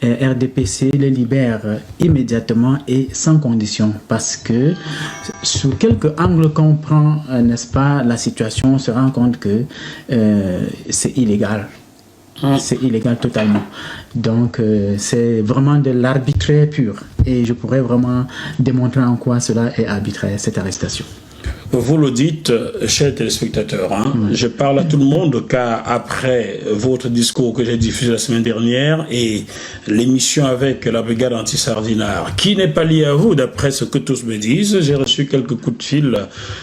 RDPC les libère immédiatement et sans condition, parce que sous quelque angle qu'on prend, n'est-ce pas, la situation, on se rend compte que c'est illégal. C'est illégal totalement. Donc, c'est vraiment de l'arbitraire pur. Et je pourrais vraiment démontrer en quoi cela est arbitraire, cette arrestation. Vous le dites, chers téléspectateurs, je parle à tout le monde car après votre discours que j'ai diffusé la semaine dernière et l'émission avec la brigade anti-sardinard, qui n'est pas liée à vous d'après ce que tous me disent, j'ai reçu quelques coups de fil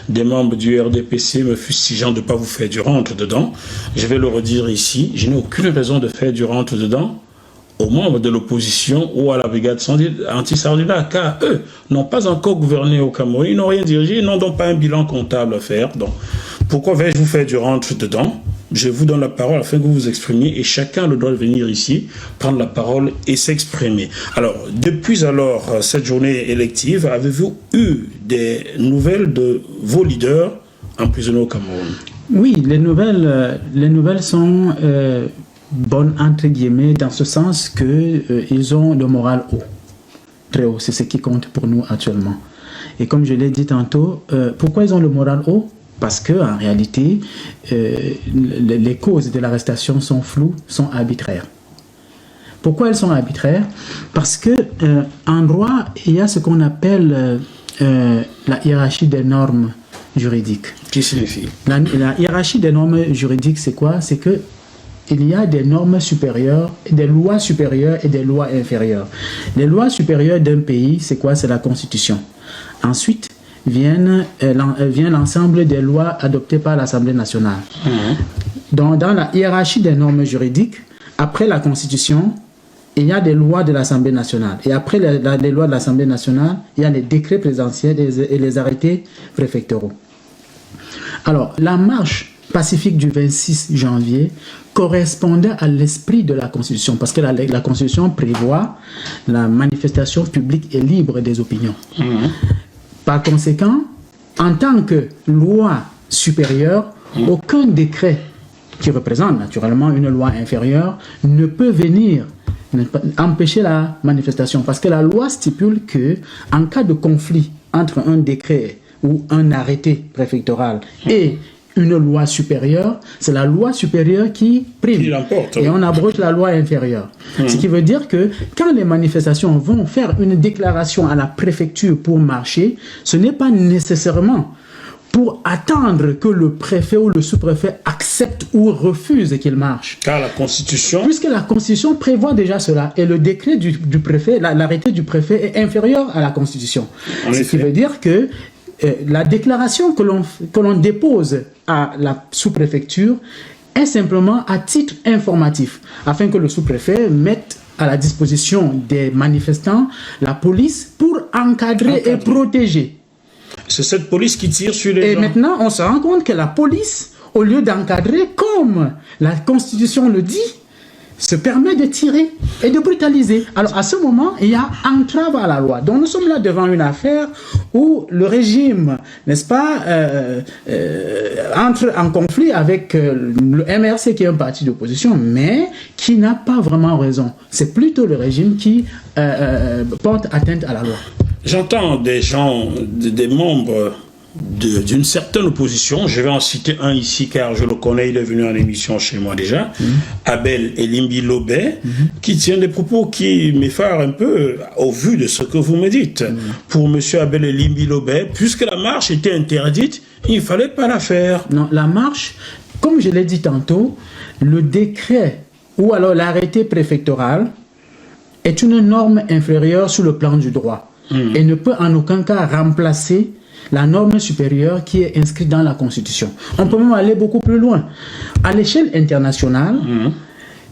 des membres du RDPC me fustigeant de ne pas vous faire du rentre dedans. Je vais le redire ici, je n'ai aucune raison de faire du rentre dedans aux membres de l'opposition ou à la brigade anti-sardinard, car eux n'ont pas encore gouverné au Cameroun, ils n'ont rien dirigé, ils n'ont donc pas un bilan comptable à faire. Donc, pourquoi vais-je vous faire du rentre dedans? Je vous donne la parole afin que vous vous exprimiez et chacun a le droit de venir ici, prendre la parole et s'exprimer. Alors, depuis alors cette journée élective, avez-vous eu des nouvelles de vos leaders emprisonnés au Cameroun? Oui, les nouvelles sont... bonne entre guillemets dans ce sens que ils ont le moral haut, très haut, c'est ce qui compte pour nous actuellement. Et comme je l'ai dit tantôt, pourquoi ils ont le moral haut? Parce que en réalité les causes de l'arrestation sont floues, sont arbitraires. Pourquoi elles sont arbitraires? Parce que en droit il y a ce qu'on appelle la hiérarchie des normes juridiques. Qui signifie? La hiérarchie des normes juridiques, c'est quoi? C'est que il y a des normes supérieures, des lois supérieures et des lois inférieures. Les lois supérieures d'un pays, c'est quoi? C'est la Constitution. Ensuite, vient l'ensemble des lois adoptées par l'Assemblée nationale. Donc, dans la hiérarchie des normes juridiques, après la Constitution, il y a des lois de l'Assemblée nationale. Et après les lois de l'Assemblée nationale, il y a les décrets présidentiels et les arrêtés préfectoraux. Alors, la marche pacifique du 26 janvier correspondait à l'esprit de la Constitution, parce que la Constitution prévoit la manifestation publique et libre des opinions. Par conséquent, en tant que loi supérieure, aucun décret qui représente naturellement une loi inférieure ne peut venir empêcher la manifestation, parce que la loi stipule que en cas de conflit entre un décret ou un arrêté préfectoral et une loi supérieure, c'est la loi supérieure qui prime. Et on abroge la loi inférieure. Ce qui veut dire que quand les manifestations vont faire une déclaration à la préfecture pour marcher, ce n'est pas nécessairement pour attendre que le préfet ou le sous-préfet accepte ou refuse qu'il marche. Car la Constitution... Puisque la Constitution prévoit déjà cela, et le décret du préfet, l'arrêté du préfet est inférieur à la Constitution. Ce qui veut dire que la déclaration que l'on dépose à la sous-préfecture est simplement à titre informatif, afin que le sous-préfet mette à la disposition des manifestants la police pour encadrer et protéger. C'est cette police qui tire sur les gens. Et maintenant, on se rend compte que la police, au lieu d'encadrer, comme la Constitution le dit, se permet de tirer et de brutaliser. Alors à ce moment, il y a entrave à la loi. Donc nous sommes là devant une affaire où le régime, n'est-ce pas, entre en conflit avec le MRC qui est un parti d'opposition, mais qui n'a pas vraiment raison. C'est plutôt le régime qui porte atteinte à la loi. J'entends des gens, des membres d'une certaine opposition, je vais en citer un ici car je le connais, il est venu en émission chez moi déjà, Abel Elimbi Lobé, qui tient des propos qui m'effarent un peu au vu de ce que vous me dites. Pour monsieur Abel Elimbi Lobé, puisque la marche était interdite, il ne fallait pas la faire. Non, la marche, comme je l'ai dit tantôt, le décret ou alors l'arrêté préfectoral est une norme inférieure sur le plan du droit et ne peut en aucun cas remplacer la norme supérieure qui est inscrite dans la Constitution. On peut même aller beaucoup plus loin. À l'échelle internationale,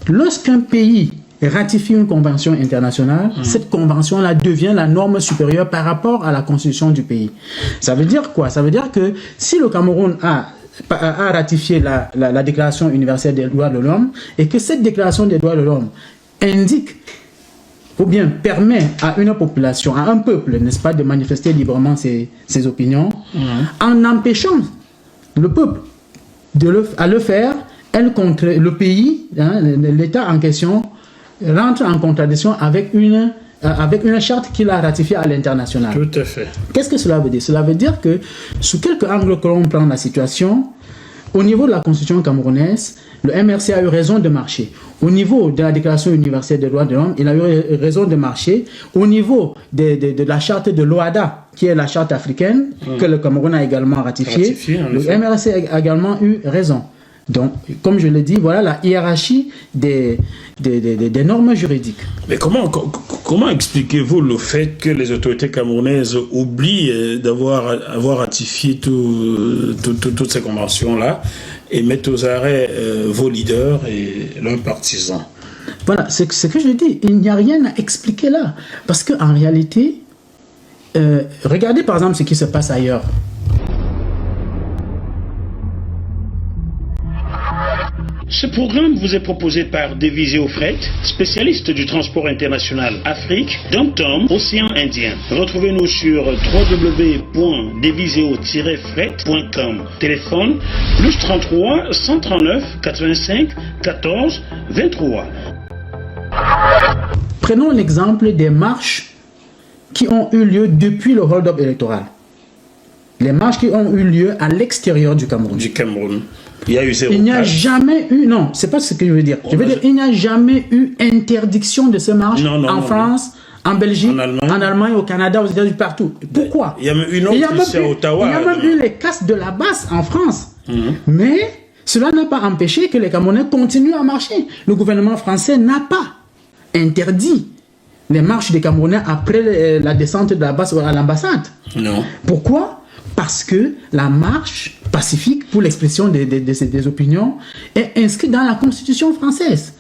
lorsqu'un pays ratifie une convention internationale, cette convention-là devient la norme supérieure par rapport à la Constitution du pays. Ça veut dire quoi? Ça veut dire que si le Cameroun a ratifié la Déclaration universelle des droits de l'homme et que cette Déclaration des droits de l'homme indique ou bien permet à une population, à un peuple, n'est-ce pas, de manifester librement ses opinions, en empêchant le peuple à le faire, elle contre le pays, l'État en question rentre en contradiction avec une charte qu'il a ratifiée à l'international. Tout à fait. Qu'est-ce que cela veut dire? Cela veut dire que, sous quelque angle que l'on prend la situation, au niveau de la Constitution camerounaise, le MRC a eu raison de marcher. Au niveau de la Déclaration universelle des droits de l'homme, il a eu raison de marcher. Au niveau de la charte de l'OADA, qui est la charte africaine, que le Cameroun a également ratifiée, le MRC a également eu raison. Donc, comme je l'ai dit, voilà la hiérarchie des normes juridiques. Mais comment expliquez-vous le fait que les autorités camerounaises oublient d'avoir ratifié toutes ces conventions-là et mettent aux arrêts vos leaders et leurs partisans? Voilà, c'est ce que je dis. Il n'y a rien à expliquer là. Parce qu'en réalité, regardez par exemple ce qui se passe ailleurs. Ce programme vous est proposé par Deviseo Fret, spécialiste du transport international Afrique, Dom-Tom, Océan Indien. Retrouvez-nous sur www.deviseo-fret.com. Téléphone +33 139 85 14 23. Prenons l'exemple des marches qui ont eu lieu depuis le hold-up électoral. Les marches qui ont eu lieu à l'extérieur du Cameroun. Il y a eu zéro. Il n'y a jamais eu, non, c'est pas ce que je veux dire. Je veux dire, il n'y a jamais eu interdiction de ces marches en France, en Belgique, en Allemagne, au Canada, aux États-Unis, partout. Pourquoi? Il y a même une autre ici à Ottawa. Il y a même eu les casses de la basse en France. Mais cela n'a pas empêché que les Camerounais continuent à marcher. Le gouvernement français n'a pas interdit les marches des Camerounais après la descente de la basse à l'ambassade. Non. Pourquoi? Parce que la marche pacifique pour l'expression des opinions est inscrite dans la Constitution française.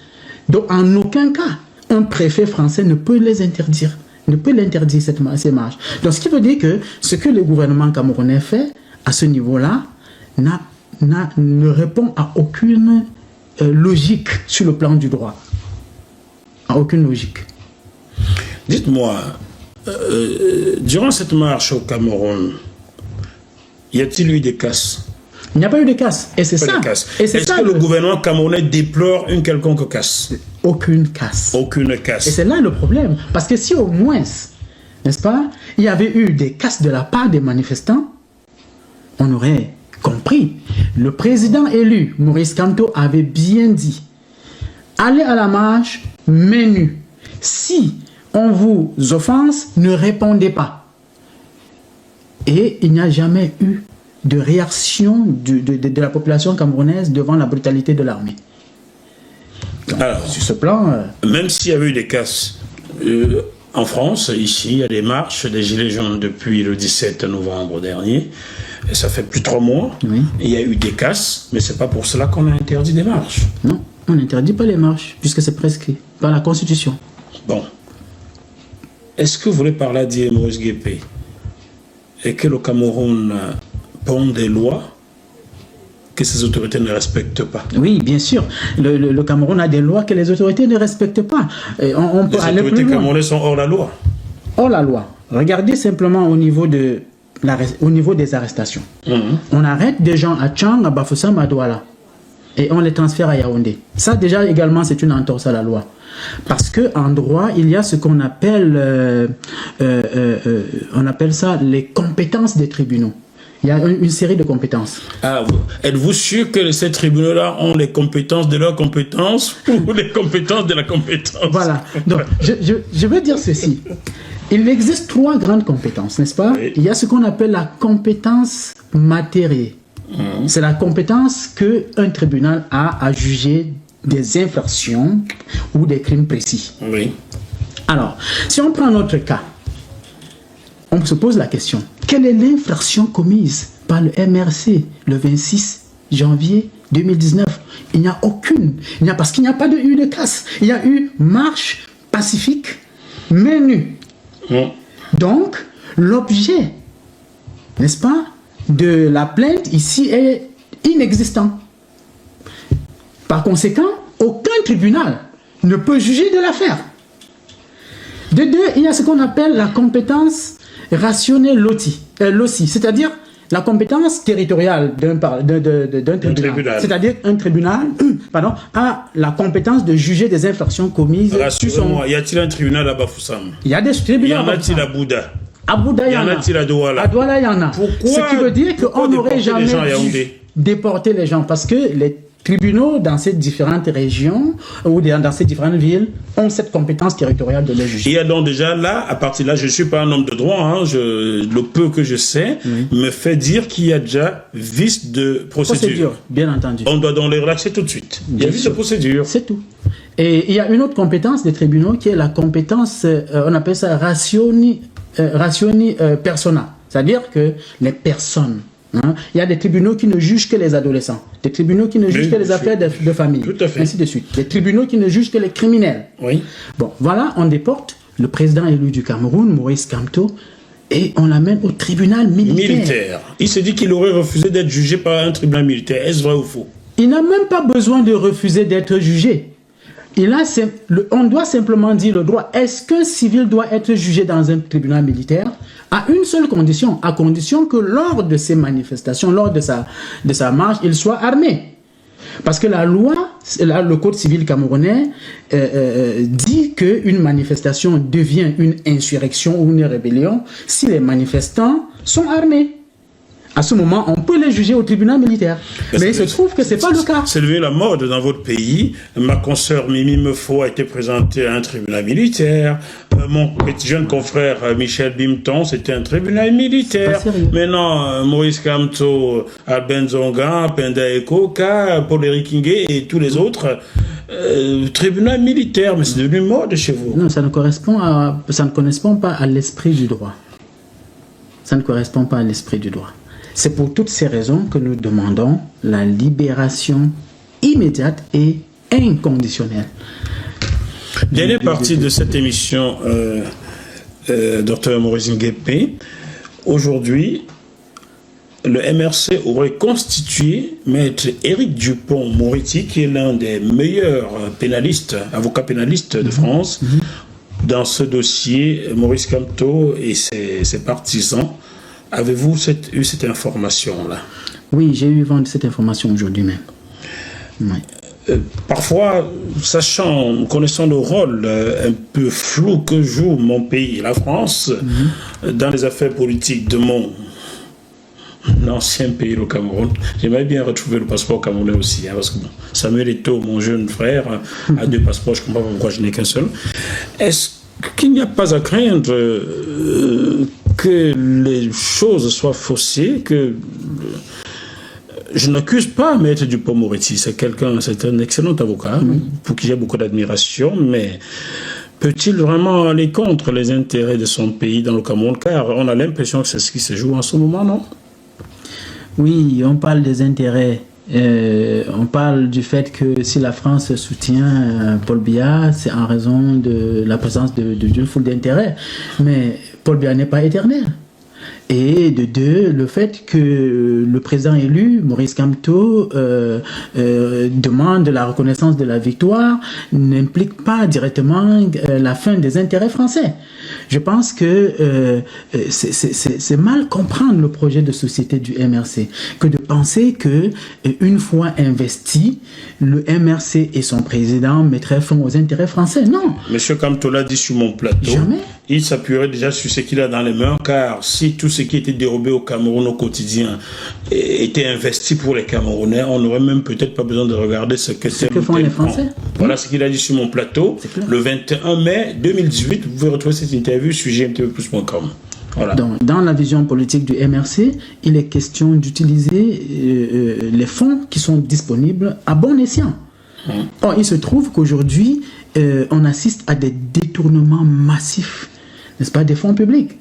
Donc, en aucun cas, un préfet français ne peut les interdire. Ne peut l'interdire, ces marches. Donc, ce qui veut dire que ce que le gouvernement camerounais fait à ce niveau-là ne répond à aucune logique sur le plan du droit. À aucune logique. Dites-moi, durant cette marche au Cameroun, y a-t-il eu des casses? Il n'y a pas eu de casse. Et c'est ça. Est-ce que le gouvernement camerounais déplore une quelconque casse? Aucune casse. Aucune casse. Et c'est là le problème. Parce que si au moins, n'est-ce pas, il y avait eu des casses de la part des manifestants, on aurait compris. Le président élu, Maurice Kamto, avait bien dit, allez à la marche, main nue. Si on vous offense, ne répondez pas. Et il n'y a jamais eu de réaction de la population camerounaise devant la brutalité de l'armée. Alors, sur ce plan... Même s'il y avait eu des casses en France, ici, il y a des marches des Gilets jaunes depuis le 17 novembre dernier. Et ça fait plus de 3 mois. Oui. Il y a eu des casses, mais ce n'est pas pour cela qu'on a interdit des marches. Non, on n'interdit pas les marches, puisque c'est prescrit par la Constitution. Bon. Est-ce que vous voulez parler à Maurice Guépé et que le Cameroun pond des lois que ces autorités ne respectent pas? Oui, bien sûr. Le Cameroun a des lois que les autorités ne respectent pas. Et on peut aller plus loin. Les autorités camerounaises sont hors la loi. Hors la loi. Regardez simplement au niveau des arrestations. On arrête des gens à Tchang, à Bafoussam, à Douala. Et on les transfère à Yaoundé. Ça, déjà, également, c'est une entorse à la loi. Parce qu'en droit, il y a ce qu'on appelle, on appelle ça les compétences des tribunaux. Il y a une série de compétences. Ah, êtes-vous sûr que ces tribunaux-là ont les compétences de leurs compétences ou les compétences de la compétence? Voilà. Donc, je veux dire ceci. Il existe 3 grandes compétences, n'est-ce pas? Oui. Il y a ce qu'on appelle la compétence matérielle. C'est la compétence qu'un tribunal a à juger des infractions ou des crimes précis. Oui. Alors, si on prend notre cas, on se pose la question, quelle est l'infraction commise par le MRC le 26 janvier 2019? Il n'y a aucune. Parce qu'il n'y a pas eu de casse. Il y a eu marche pacifique, main nue. Donc, l'objet, n'est-ce pas, de la plainte ici est inexistant. Par conséquent, aucun tribunal ne peut juger de l'affaire. De deux, il y a ce qu'on appelle la compétence rationnelle LOCI, c'est-à-dire La compétence territoriale d'un tribunal, c'est-à-dire un tribunal, a la compétence de juger des infractions commises. Rassure-moi, y a-t-il un tribunal à Bafoussam? Il y a des tribunaux. Y en a-t-il à Bouddha? À Bouddha, il y en a. À Douala? À Douala, il y en a. Pourquoi? Ce qui veut dire qu'on n'aurait jamais déporté les gens, parce que les tribunaux dans ces différentes régions ou dans ces différentes villes ont cette compétence territoriale de les juger. Il y a donc déjà là, à partir de là, je ne suis pas un homme de droit, hein, le peu que je sais me fait dire qu'il y a déjà vice de procédure. Bien entendu. On doit donc les relaxer tout de suite. Il y a vice de procédure. C'est tout. Et il y a une autre compétence des tribunaux qui est la compétence, on appelle ça rationi persona, c'est-à-dire que les personnes. Il y a des tribunaux qui ne jugent que les adolescents, des tribunaux qui ne jugent que les affaires de famille, ainsi de suite. Des tribunaux qui ne jugent que les criminels. Oui. Bon, voilà, on déporte le président élu du Cameroun, Maurice Kamto, et on l'amène au tribunal militaire. Il se dit qu'il aurait refusé d'être jugé par un tribunal militaire. Est-ce vrai ou faux? Il n'a même pas besoin de refuser d'être jugé. On doit simplement dire le droit. Est-ce qu'un civil doit être jugé dans un tribunal militaire? À une seule condition, à condition que lors de ces manifestations, lors de sa marche, il soit armé. Parce que la loi, le code civil camerounais dit qu'une manifestation devient une insurrection ou une rébellion si les manifestants sont armés. À ce moment, on peut les juger au tribunal militaire. Mais il se trouve que ce n'est pas le cas. C'est devenu la mode dans votre pays. Ma consoeur Mimi Mefo a été présentée à un tribunal militaire. Mon petit jeune confrère Michel Bimton, c'était un tribunal militaire. Maintenant, Maurice Kamto, Alben Zonga, Penda Ekoka, Paul-Éric Ngué et tous les autres, tribunal militaire. Mais c'est devenu mode chez vous. Non, ça ne correspond pas à l'esprit du droit. Ça ne correspond pas à l'esprit du droit. C'est pour toutes ces raisons que nous demandons la libération immédiate et inconditionnelle. Dernière partie de cette émission, Dr Maurice Nguépé. Aujourd'hui, le MRC aurait constitué Maître Éric Dupond-Moretti, qui est l'un des meilleurs pénalistes, avocats pénalistes de France. Dans ce dossier, Maurice Kamto et ses partisans. Avez-vous eu cette information-là? Oui, j'ai eu vent de cette information aujourd'hui même. Oui. Parfois, connaissant le rôle un peu flou que joue mon pays, la France, dans les affaires politiques de mon ancien pays, le Cameroun, j'aimerais bien retrouver le passeport camerounais aussi, hein, parce que Samuel Eto'o, mon jeune frère, a 2 passeports, je ne comprends pas pourquoi je n'ai qu'un seul. Est-ce qu'il n'y a pas à craindre que les choses soient faussées, que je n'accuse pas Maître Dupond-Moretti, c'est un excellent avocat pour qui j'ai beaucoup d'admiration, mais peut-il vraiment aller contre les intérêts de son pays dans le Cameroun? Car on a l'impression que c'est ce qui se joue en ce moment, non? Oui, on parle des intérêts. On parle du fait que si la France soutient Paul Biya, c'est en raison de la présence d'une foule d'intérêts. Mais Paul Biya n'est pas éternel. Et de deux, le fait que le président élu, Maurice Kamto, demande la reconnaissance de la victoire n'implique pas directement la fin des intérêts français. Je pense que c'est mal comprendre le projet de société du MRC que de penser que une fois investi, le MRC et son président mettraient fin aux intérêts français. Non. Monsieur Kamto l'a dit sur mon plateau. Jamais. Il s'appuierait déjà sur ce qu'il a dans les mains, car si tout ce qui était dérobé au Cameroun au quotidien était investi pour les Camerounais, on n'aurait même peut-être pas besoin de regarder ce que font les Français. Voilà ce qu'il a dit sur mon plateau le 21 mai 2018. Vous pouvez retrouver cette interview sur gmtvplus.com. Voilà. Dans la vision politique du MRC, il est question d'utiliser les fonds qui sont disponibles à bon escient. Or, il se trouve qu'aujourd'hui, on assiste à des détournements massifs, n'est-ce pas, des fonds publics,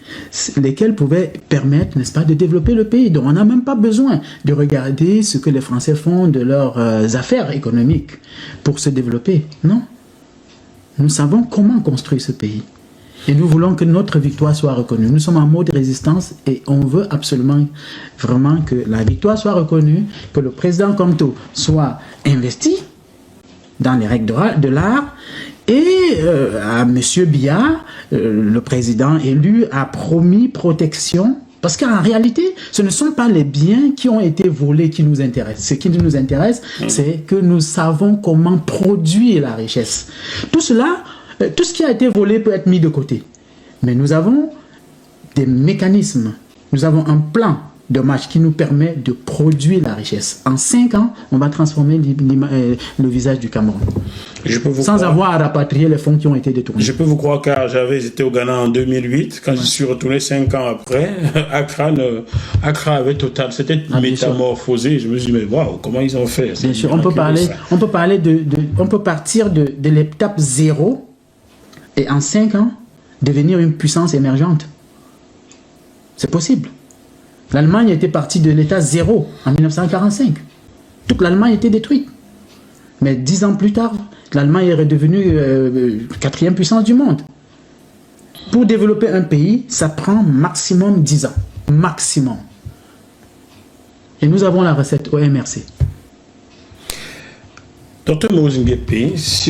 lesquels pouvaient permettre, n'est-ce pas, de développer le pays. Donc, on n'a même pas besoin de regarder ce que les Français font de leurs affaires économiques pour se développer. Non. Nous savons comment construire ce pays. Et nous voulons que notre victoire soit reconnue. Nous sommes en mode résistance et on veut absolument, vraiment que la victoire soit reconnue, que le président Kamto soit investi dans les règles de l'art. Et à M. Biya, le président élu, a promis protection Parce qu'en réalité, ce ne sont pas les biens qui ont été volés qui nous intéressent. Ce qui nous intéresse, c'est que nous savons comment produire la richesse. Tout cela, tout ce qui a été volé peut être mis de côté. Mais nous avons des mécanismes, nous avons un plan de match qui nous permet de produire la richesse. En 5 ans, on va transformer le visage du Cameroun. Sans avoir à rapatrier les fonds qui ont été détournés. Je peux vous croire, car j'avais été au Ghana en 2008. Quand je suis retourné 5 ans après, Accra avait total, c'était métamorphosé. Je me suis dit, mais waouh, comment ils ont fait? Bien sûr, on peut partir de l'étape 0 et en 5 ans, devenir une puissance émergente. C'est possible. L'Allemagne était partie de l'état 0 en 1945. Toute l'Allemagne était détruite. Mais 10 ans plus tard, l'Allemagne est redevenue 4e puissance du monde. Pour développer un pays, ça prend maximum 10 ans. Maximum. Et nous avons la recette au MRC. Dr Mosengepe, si